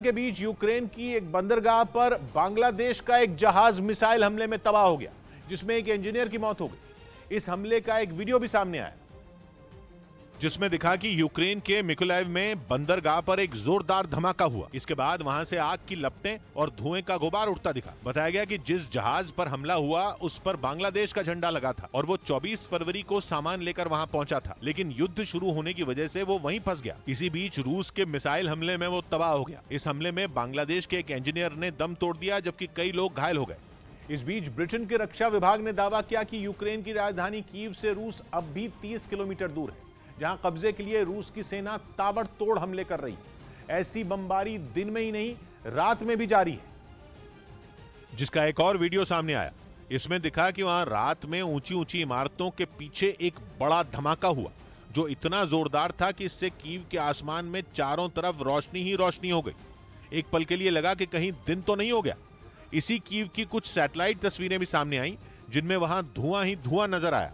के बीच यूक्रेन की एक बंदरगाह पर बांग्लादेश का एक जहाज मिसाइल हमले में तबाह हो गया, जिसमें एक इंजीनियर की मौत हो गई। इस हमले का एक वीडियो भी सामने आया, जिसमें दिखा कि यूक्रेन के मिकोलाइव में बंदरगाह पर एक जोरदार धमाका हुआ। इसके बाद वहां से आग की लपटें और धुएं का गुबार उठता दिखा। बताया गया कि जिस जहाज पर हमला हुआ उस पर बांग्लादेश का झंडा लगा था और वो 24 फरवरी को सामान लेकर वहां पहुंचा था, लेकिन युद्ध शुरू होने की वजह से वो वहीं फंस गया। इसी बीच रूस के मिसाइल हमले में वो तबाह हो गया। इस हमले में बांग्लादेश के एक इंजीनियर ने दम तोड़ दिया, जबकि कई लोग घायल हो गए। इस बीच ब्रिटेन के रक्षा विभाग ने दावा किया कि यूक्रेन की राजधानी कीव से रूस अब भी 30 किलोमीटर दूर है, जहां कब्जे के लिए रूस की सेना ताबड़तोड़ हमले कर रही है। ऐसी बमबारी दिन में ही नहीं, रात में भी जारी है, जिसका एक और वीडियो सामने आया। इसमें दिखा कि वहां रात में ऊंची ऊंची इमारतों के पीछे एक बड़ा धमाका हुआ, जो इतना जोरदार था कि इससे कीव के आसमान में चारों तरफ रोशनी ही रोशनी हो गई। एक पल के लिए लगा कि कहीं दिन तो नहीं हो गया। इसी कीव की कुछ सैटेलाइट तस्वीरें भी सामने आई, जिनमें वहां धुआं ही धुआं नजर आया।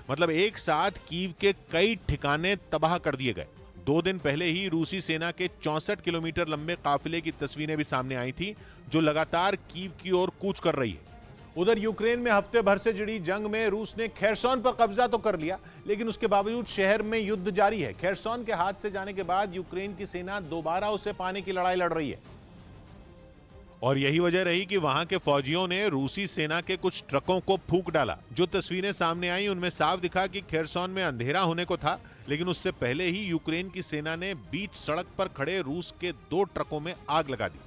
मतलब एक साथ कीव के कई ठिकाने तबाह कर दिए गए। 2 दिन पहले ही रूसी सेना के 64 किलोमीटर लंबे काफिले की तस्वीरें भी सामने आई थी, जो लगातार कीव की ओर कूच कर रही है। उधर यूक्रेन में हफ्ते भर से जुड़ी जंग में रूस ने खेरसोन पर कब्जा तो कर लिया, लेकिन उसके बावजूद शहर में युद्ध जारी है। खेरसोन के हाथ से जाने के बाद यूक्रेन की सेना दोबारा उसे पाने की लड़ाई लड़ रही है, और यही वजह रही कि वहां के फौजियों ने रूसी सेना के कुछ ट्रकों को फूंक डाला। जो तस्वीरें सामने आई उनमें साफ दिखा कि खेरसोन में अंधेरा होने को था, लेकिन उससे पहले ही यूक्रेन की सेना ने बीच सड़क पर खड़े रूस के 2 ट्रकों में आग लगा दी,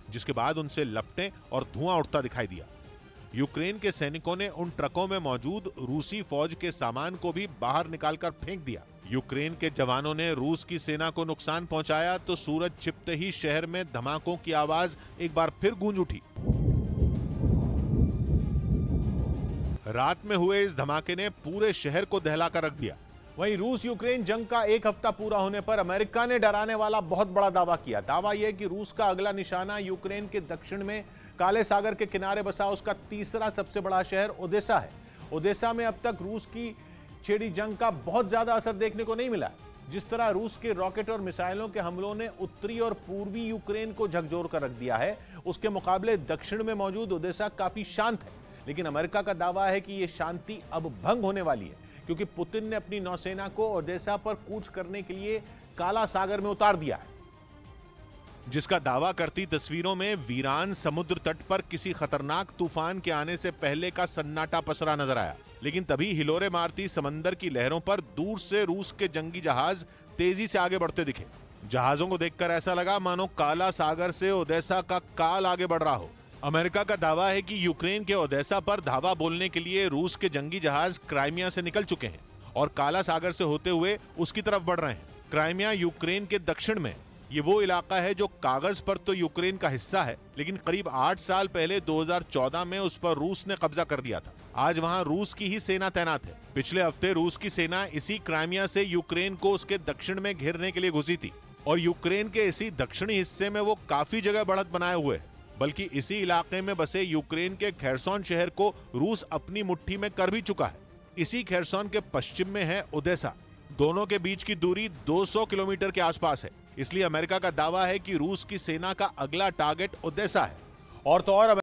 जिसके बाद उनसे लपटें और धुआं उठता दिखाई दिया। यूक्रेन के सैनिकों ने उन ट्रकों में मौजूद रूसी फौज के सामान को भी बाहर निकालकर फेंक दिया। यूक्रेन के जवानों ने रूस की सेना को नुकसान पहुंचाया तो सूरज छिपते ही शहर में धमाकों की आवाज एक बार फिर गूंज उठी। रात में हुए इस धमाके ने पूरे शहर को दहलाकर रख दिया। वहीं रूस यूक्रेन जंग का 1 हफ्ता पूरा होने पर अमेरिका ने डराने वाला बहुत बड़ा दावा किया। दावा यह कि रूस का अगला निशाना यूक्रेन के दक्षिण में काले सागर के किनारे बसा उसका तीसरा सबसे बड़ा शहर ओदेसा है। ओदेसा में अब तक रूस की छेड़ी जंग का बहुत ज्यादा असर देखने को नहीं मिला। जिस तरह रूस के रॉकेट और मिसाइलों के हमलों ने उत्तरी और पूर्वी यूक्रेन को झकझोर कर रख दिया है, उसके मुकाबले दक्षिण में मौजूद ओदेसा काफी शांत है। लेकिन अमेरिका का दावा है कि यह शांति अब भंग होने वाली है, क्योंकि पुतिन ने अपनी नौसेना को ओदेसा पर कूच करने के लिए काला सागर में उतार दिया है, जिसका दावा करती तस्वीरों में वीरान समुद्र तट पर किसी खतरनाक तूफान के आने से पहले का सन्नाटा पसरा नजर आया। लेकिन तभी हिलोरे मारती समंदर की लहरों पर दूर से रूस के जंगी जहाज तेजी से आगे बढ़ते दिखे। जहाजों को देखकर ऐसा लगा मानो काला सागर से ओदेसा का काल आगे बढ़ रहा हो। अमेरिका का दावा है कि यूक्रेन के ओदेसा पर धावा बोलने के लिए रूस के जंगी जहाज क्राइमिया से निकल चुके हैं और काला सागर से होते हुए उसकी तरफ बढ़ रहे हैं। क्राइमिया यूक्रेन के दक्षिण में, ये वो इलाका है जो कागज पर तो यूक्रेन का हिस्सा है, लेकिन करीब 8 साल पहले 2014 में उस पर रूस ने कब्जा कर लिया था। आज वहां रूस की ही सेना तैनात है। पिछले हफ्ते रूस की सेना इसी क्राइमिया से यूक्रेन को उसके दक्षिण में घेरने के लिए घुसी थी, और यूक्रेन के इसी दक्षिणी हिस्से में वो काफी जगह बढ़त बनाए हुए है। बल्कि इसी इलाके में बसे यूक्रेन के खेरसोन शहर को रूस अपनी मुट्ठी में कर भी चुका है। इसी खेरसोन के पश्चिम में है ओदेसा। दोनों के बीच की दूरी 200 किलोमीटर के आसपास है। इसलिए अमेरिका का दावा है कि रूस की सेना का अगला टारगेट ओदेसा है। और तो और